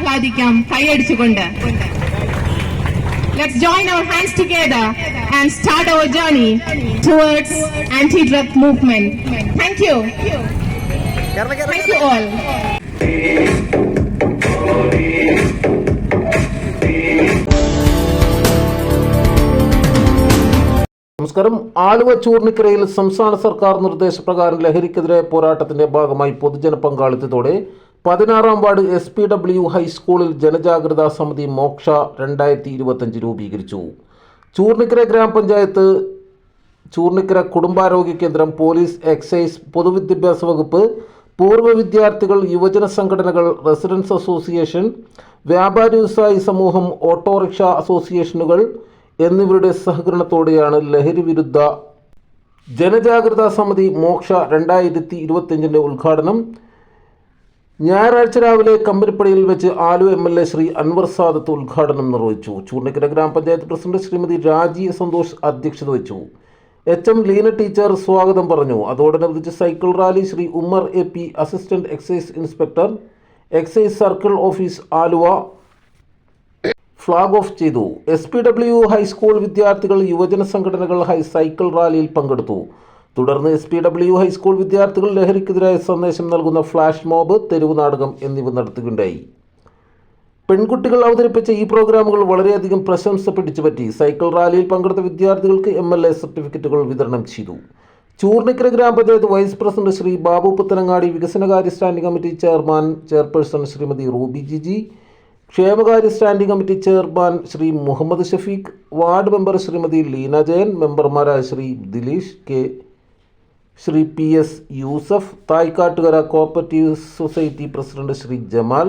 ആഹ്ലാദിക്കാം കൈയടിച്ചുകൊണ്ട്. Let's join our hands together and start our journey towards anti-drug movement. Thank you. Thank you all. നമസ്കാരം. ആലുവ ചൂർണിക്കരയിൽ സംസ്ഥാന സർക്കാർ നിർദ്ദേശപ്രകാരം ലഹരിക്കെതിരെ പോരാട്ടത്തിന്റെ ഭാഗമായി പൊതുജന പങ്കാളിത്തത്തോടെ 16-ാം വാർഡ് SPW ഹൈസ്കൂളിൽ ജനജാഗ്രതാ സമിതി മോക്ഷ 2025 രൂപീകരിച്ചു. ചൂർണിക്കര ഗ്രാമപഞ്ചായത്ത്, ചൂർണിക്കര കുടുംബാരോഗ്യ കേന്ദ്രം, പോലീസ്, എക്സൈസ്, പൊതുവിദ്യാഭ്യാസ വകുപ്പ്, പൂർവ്വ വിദ്യാർത്ഥികൾ, യുവജന സംഘടനകൾ, റെസിഡൻസ് അസോസിയേഷൻ, വ്യാപാരി വ്യവസായി സമൂഹം, ഓട്ടോറിക്ഷ അസോസിയേഷനുകൾ എന്നിവരുടെ സഹകരണത്തോടെയാണ് ലഹരി വിരുദ്ധ ജനജാഗ്രതാ സമിതി മോക്ഷ 2025 ഉദ്ഘാടനം ഞായറാഴ്ച രാവിലെ കമ്പനിപ്പടിയിൽ വെച്ച് ആലുവ MLA ശ്രീ അൻവർ സാദത്ത് ഉദ്ഘാടനം നിർവഹിച്ചു. ചൂർണിക്കര ഗ്രാമപഞ്ചായത്ത് പ്രസിഡന്റ് ശ്രീമതി രാജി സന്തോഷ് അധ്യക്ഷത വഹിച്ചു. HM ലീന ടീച്ചർ സ്വാഗതം പറഞ്ഞു. അതോടനുബന്ധിച്ച് cycle rally Shri Ummer AP assistant excise inspector, excise circle office Aluva flag off ചെയ്തു. SPW ഹൈസ്കൂൾ വിദ്യാർത്ഥികൾ, യുവജന സംഘടനകൾ സൈക്കിൾ റാലിയിൽ പങ്കെടുത്തു. തുടർന്ന് SPW ഹൈസ്കൂൾ വിദ്യാർത്ഥികൾ ലഹരിക്കെതിരായ സന്ദേശം നൽകുന്ന ഫ്ലാഷ് മോബ്, തെരുവ് നാടകം എന്നിവ നടത്തുകയുണ്ടായി. പെൺകുട്ടികൾ അവതരിപ്പിച്ച ഈ പ്രോഗ്രാമുകൾ വളരെയധികം പ്രശംസ പിടിച്ചുപറ്റി. സൈക്കിൾ റാലിയിൽ പങ്കെടുത്ത വിദ്യാർത്ഥികൾക്ക് MLA സർട്ടിഫിക്കറ്റുകൾ വിതരണം ചെയ്തു. ചൂർണിക്കര ഗ്രാമപഞ്ചായത്ത് വൈസ് പ്രസിഡന്റ് ശ്രീ ബാബു പുത്തനങ്ങാടി, വികസനകാര്യ standing committee chairperson Shrimati Ruby Jiji, ക്ഷേമകാര്യ standing committee chairman Shri Muhammad Shafeeq, ward member Shrimati Leena Jayan, മെമ്പർമാരായ Shri Dileesh K, Shri PS Yusuf, Thaikkattukara cooperative society president Shri Jamal,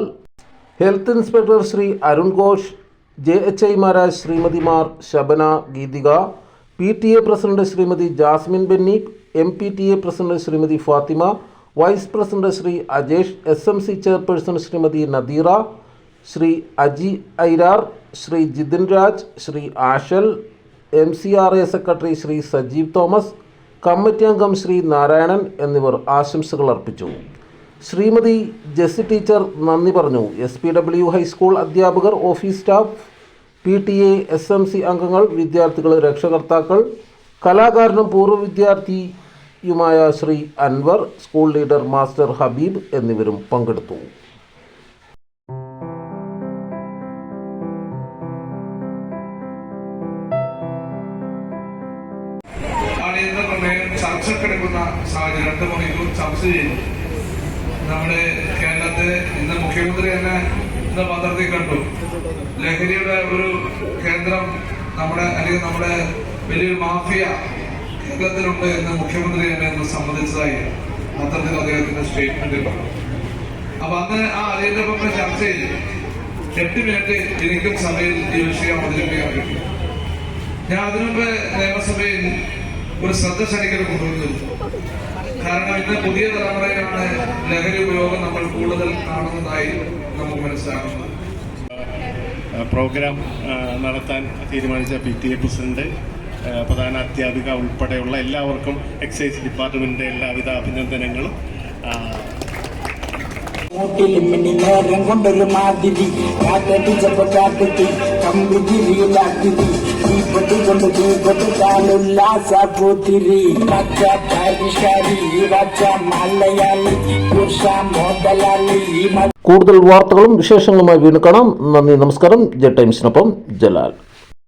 health inspector Shri Arun Ghosh, JHIമാരായ ശ്രീമതിമാർ Shabana, Geethika, PTA president Shrimati Jasmine Benny, MPTA president Shrimati Fathima, vice president Shri Ajesh, SMC chairperson Shrimati Nadeera, Shri Aji ഐരാർ, Shri Jithin Raj, Shri Ashal, MCRA secretary Shri Sajeev Thomas, committee അംഗം ശ്രീ നാരായണൻ എന്നിവർ ആശംസകൾ അർപ്പിച്ചു. ശ്രീമതി ജെസ്സി ടീച്ചർ നന്ദി പറഞ്ഞു. SPW ഹൈസ്കൂൾ അധ്യാപകർ, ഓഫീസ് സ്റ്റാഫ്, PTA, SMC അംഗങ്ങൾ, വിദ്യാർത്ഥികൾ, രക്ഷകർത്താക്കൾ, കലാകാരനും പൂർവ്വ വിദ്യാർത്ഥിയുമായ Shri Anwar, school leader master Habeeb എന്നിവരും പങ്കെടുത്തു. ചർച്ചക്കെടുക്കുന്ന സാഹചര്യം 2 മണിക്കൂർ ചർച്ച ചെയ്തു. നമ്മുടെ കേരളത്തിലെ ഇന്ന് മുഖ്യമന്ത്രി തന്നെ ഇന്ന് പത്രത്തിൽ കണ്ടു, ലഹരിയുടെ ഒരു കേന്ദ്രം അല്ലെങ്കിൽ നമ്മുടെ വലിയൊരു മാഫിയ കേരളത്തിലുണ്ട് എന്ന് മുഖ്യമന്ത്രി തന്നെ ഇന്ന് സമ്മതിച്ചതായി പത്രത്തിൽ അദ്ദേഹത്തിന്റെ സ്റ്റേറ്റ്മെന്റിൽ പറഞ്ഞു. അപ്പൊ അന്ന് അതിന്റെ മുമ്പ് ചർച്ചയിൽ 8 മിനിറ്റ് എനിക്കും സഭയിൽ ഈ വിഷയം അവതരിപ്പിക്കാൻ പറ്റി. ഞാൻ അതിനുമുമ്പ് നിയമസഭയിൽ ഒരു ശ്രദ്ധ ക്ഷണിക്കൽ കൊണ്ടുവന്നു. കാരണം ഇന്ന് പുതിയ തലമുറയിലാണ് ലഹരി ഉപയോഗം നമ്മൾ കൂടുതൽ കാണുന്നതായി നമുക്ക് മനസ്സിലാക്കുന്നത്. പ്രോഗ്രാം നടത്താൻ തീരുമാനിച്ച PTA പ്രസിഡന്റ്, പ്രധാന അധ്യാപിക ഉൾപ്പെടെയുള്ള എല്ലാവർക്കും എക്സൈസ് ഡിപ്പാർട്ട്മെന്റിന്റെ എല്ലാവിധ അഭിനന്ദനങ്ങളും. നേരം കൊണ്ടൊരു മാതിരി കാറ്റടിച്ചപ്പോ കാട്ടി കമ്പിതിരിയിലാക്കി തീപ്പെട്ടി കൊണ്ട് തീപ്പെട്ടിട്ടാലുല്ലാസൂത്തിരി പച്ച പരിഷ്കാരി പച്ച മലയാളി പുരുഷ മോഡലാളി. കൂടുതൽ വാർത്തകളും വിശേഷങ്ങളുമായി വീണ്ടും കാണാം. നന്ദി, നമസ്കാരം. ജെ ടൈംസിനൊപ്പം ജലാൽ.